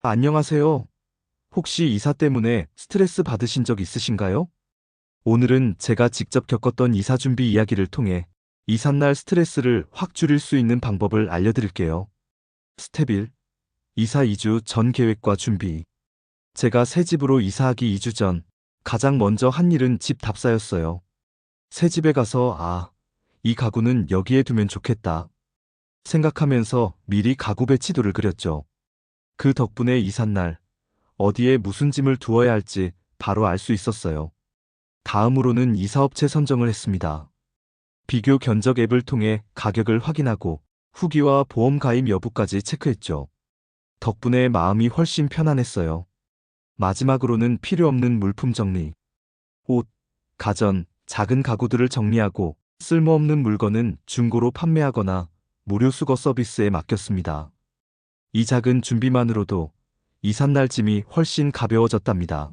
안녕하세요. 혹시 이사 때문에 스트레스 받으신 적 있으신가요? 오늘은 제가 직접 겪었던 이사 준비 이야기를 통해 이삿날 스트레스를 확 줄일 수 있는 방법을 알려드릴게요. 스텝 1. 이사 2주 전 계획과 준비. 제가 새 집으로 이사하기 2주 전 가장 먼저 한 일은 집 답사였어요. 새 집에 가서 이 가구는 여기에 두면 좋겠다 생각하면서 미리 가구 배치도를 그렸죠. 그 덕분에 이삿날 어디에 무슨 짐을 두어야 할지 바로 알 수 있었어요. 다음으로는 이사업체 선정을 했습니다. 비교 견적 앱을 통해 가격을 확인하고 후기와 보험 가입 여부까지 체크했죠. 덕분에 마음이 훨씬 편안했어요. 마지막으로는 필요 없는 물품 정리. 옷, 가전, 작은 가구들을 정리하고 쓸모없는 물건은 중고로 판매하거나 무료 수거 서비스에 맡겼습니다. 이 작은 준비만으로도 이삿날 짐이 훨씬 가벼워졌답니다.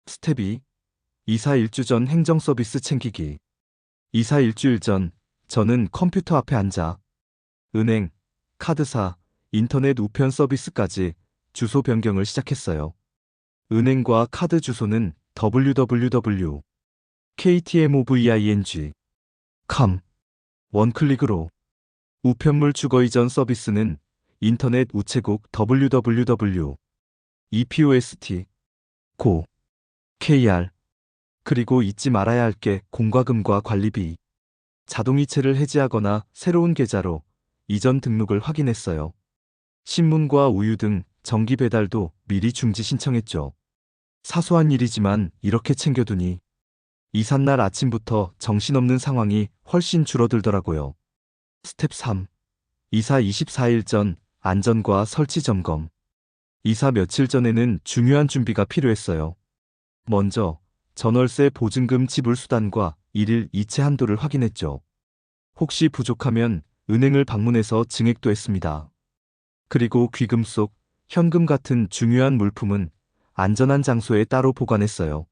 스텝 2. 이사 일주 전 행정 서비스 챙기기. 이사 일주일 전 저는 컴퓨터 앞에 앉아 은행, 카드사, 인터넷 우편 서비스까지 주소 변경을 시작했어요. 은행과 카드 주소는 www.ktmoving.com 원클릭으로, 우편물 주거 이전 서비스는 인터넷 우체국 www.epost.go.kr. 그리고 잊지 말아야 할 게 공과금과 관리비. 자동이체를 해지하거나 새로운 계좌로 이전 등록을 확인했어요. 신문과 우유 등 정기 배달도 미리 중지 신청했죠. 사소한 일이지만 이렇게 챙겨두니 이삿날 아침부터 정신없는 상황이 훨씬 줄어들더라고요. 스텝 3. 이사 24일 전 안전과 설치 점검. 이사 며칠 전에는 중요한 준비가 필요했어요. 먼저 전월세 보증금 지불 수단과 일일 이체 한도를 확인했죠. 혹시 부족하면 은행을 방문해서 증액도 했습니다. 그리고 귀금속, 현금 같은 중요한 물품은 안전한 장소에 따로 보관했어요.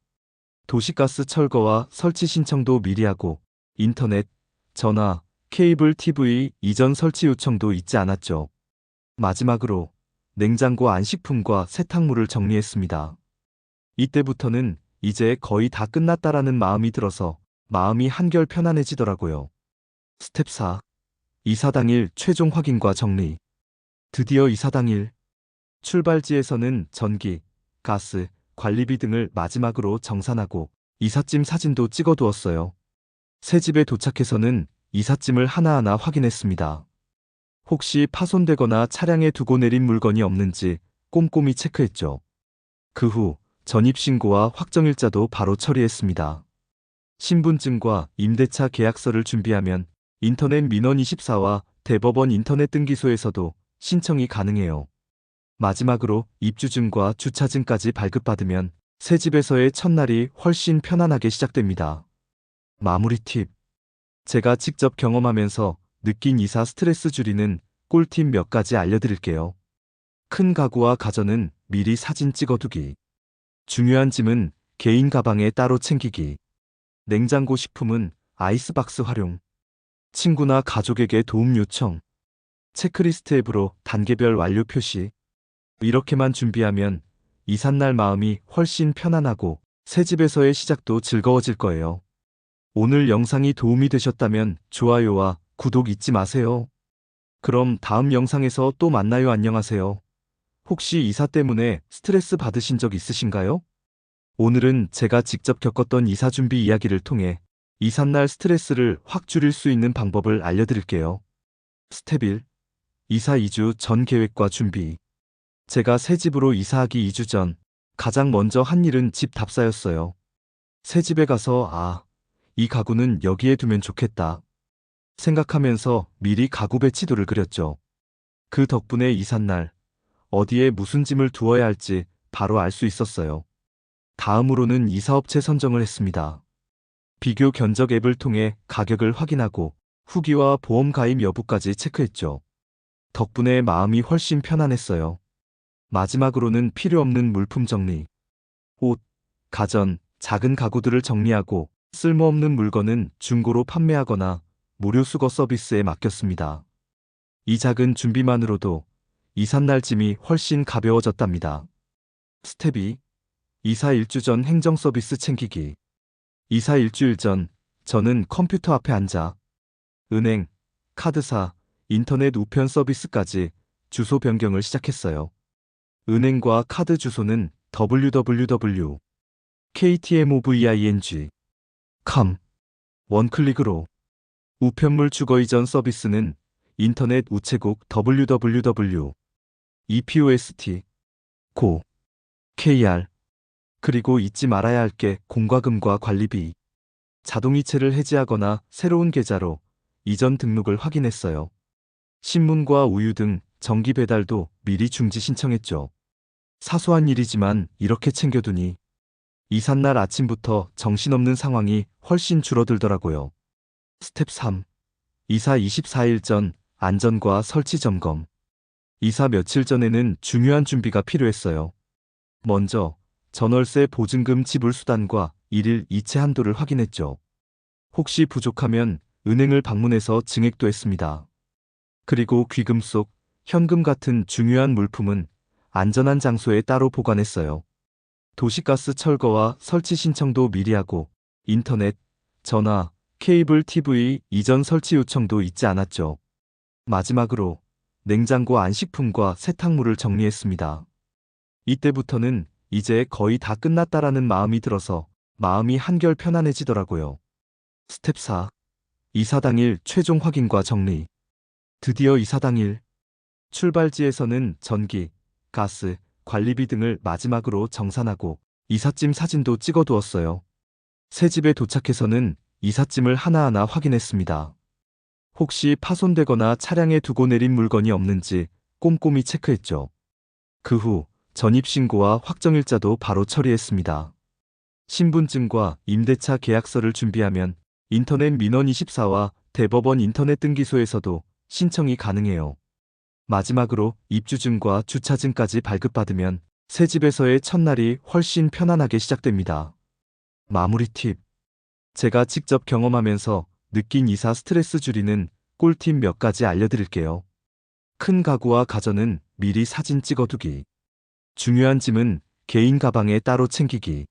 도시가스 철거와 설치 신청도 미리 하고 인터넷, 전화, 케이블 TV 이전 설치 요청도 잊지 않았죠. 마지막으로 냉장고 안식품과 세탁물을 정리했습니다. 이때부터는 이제 거의 다 끝났다라는 마음이 들어서 마음이 한결 편안해지더라고요. 스텝 4. 이사 당일 최종 확인과 정리. 드디어 이사 당일 출발지에서는 전기, 가스, 관리비 등을 마지막으로 정산하고 이삿짐 사진도 찍어두었어요. 새 집에 도착해서는 이삿짐을 하나하나 확인했습니다. 혹시 파손되거나 차량에 두고 내린 물건이 없는지 꼼꼼히 체크했죠. 그 후 전입신고와 확정일자도 바로 처리했습니다. 신분증과 임대차 계약서를 준비하면 인터넷 민원24와 대법원 인터넷 등기소에서도 신청이 가능해요. 마지막으로 입주증과 주차증까지 발급받으면 새 집에서의 첫날이 훨씬 편안하게 시작됩니다. 마무리 팁. 제가 직접 경험하면서 느낀 이사 스트레스 줄이는 꿀팁 몇 가지 알려드릴게요. 큰 가구와 가전은 미리 사진 찍어두기. 중요한 짐은 개인 가방에 따로 챙기기. 냉장고 식품은 아이스박스 활용. 친구나 가족에게 도움 요청. 체크리스트 앱으로 단계별 완료 표시. 이렇게만 준비하면 이삿날 마음이 훨씬 편안하고 새 집에서의 시작도 즐거워질 거예요. 오늘 영상이 도움이 되셨다면 좋아요와 구독 잊지 마세요. 그럼 다음 영상에서 또 만나요. 안녕하세요. 혹시 이사 때문에 스트레스 받으신 적 있으신가요? 오늘은 제가 직접 겪었던 이사 준비 이야기를 통해 이삿날 스트레스를 확 줄일 수 있는 방법을 알려드릴게요. 스텝 1. 이사 2주 전 계획과 준비. 제가 새 집으로 이사하기 2주 전 가장 먼저 한 일은 집 답사였어요. 새 집에 가서 이 가구는 여기에 두면 좋겠다 생각하면서 미리 가구 배치도를 그렸죠. 그 덕분에 이삿날 어디에 무슨 짐을 두어야 할지 바로 알 수 있었어요. 다음으로는 이사업체 선정을 했습니다. 비교 견적 앱을 통해 가격을 확인하고 후기와 보험 가입 여부까지 체크했죠. 덕분에 마음이 훨씬 편안했어요. 마지막으로는 필요 없는 물품 정리. 옷, 가전, 작은 가구들을 정리하고 쓸모없는 물건은 중고로 판매하거나 무료 수거 서비스에 맡겼습니다. 이 작은 준비만으로도 이삿날 짐이 훨씬 가벼워졌답니다. 스텝 2. 이사 일주 전 행정 서비스 챙기기. 이사 일주일 전 저는 컴퓨터 앞에 앉아 은행, 카드사, 인터넷 우편 서비스까지 주소 변경을 시작했어요. 은행과 카드 주소는 www.ktmoving.com 원클릭으로, 우편물 주거 이전 서비스는 인터넷 우체국 www.epost.go.kr. 그리고 잊지 말아야 할 게 공과금과 관리비. 자동이체를 해지하거나 새로운 계좌로 이전 등록을 확인했어요. 신문과 우유 등 정기 배달도 미리 중지 신청했죠. 사소한 일이지만 이렇게 챙겨두니 이삿날 아침부터 정신없는 상황이 훨씬 줄어들더라고요. 스텝 3. 이사 24일 전 안전과 설치 점검. 이사 며칠 전에는 중요한 준비가 필요했어요. 먼저 전월세 보증금 지불 수단과 일일 이체 한도를 확인했죠. 혹시 부족하면 은행을 방문해서 증액도 했습니다. 그리고 귀금속, 현금 같은 중요한 물품은 안전한 장소에 따로 보관했어요. 도시가스 철거와 설치 신청도 미리 하고 인터넷, 전화, 케이블 TV 이전 설치 요청도 잊지 않았죠. 마지막으로 냉장고 안식품과 세탁물을 정리했습니다. 이때부터는 이제 거의 다 끝났다라는 마음이 들어서 마음이 한결 편안해지더라고요. 스텝 4. 이사 당일 최종 확인과 정리. 드디어 이사 당일. 출발지에서는 전기, 가스, 관리비 등을 마지막으로 정산하고 이삿짐 사진도 찍어두었어요. 새 집에 도착해서는 이삿짐을 하나하나 확인했습니다. 혹시 파손되거나 차량에 두고 내린 물건이 없는지 꼼꼼히 체크했죠. 그 후 전입신고와 확정일자도 바로 처리했습니다. 신분증과 임대차 계약서를 준비하면 인터넷 민원24와 대법원 인터넷 등기소에서도 신청이 가능해요. 마지막으로 입주증과 주차증까지 발급받으면 새 집에서의 첫날이 훨씬 편안하게 시작됩니다. 마무리 팁. 제가 직접 경험하면서 느낀 이사 스트레스 줄이는 꿀팁 몇 가지 알려드릴게요. 큰 가구와 가전은 미리 사진 찍어두기. 중요한 짐은 개인 가방에 따로 챙기기.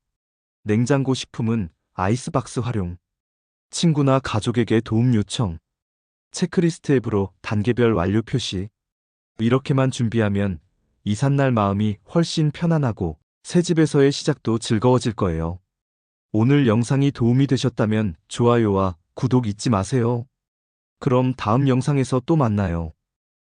냉장고 식품은 아이스박스 활용. 친구나 가족에게 도움 요청. 체크리스트 앱으로 단계별 완료 표시. 이렇게만 준비하면 이삿날 마음이 훨씬 편안하고 새 집에서의 시작도 즐거워질 거예요. 오늘 영상이 도움이 되셨다면 좋아요와 구독 잊지 마세요. 그럼 다음 영상에서 또 만나요.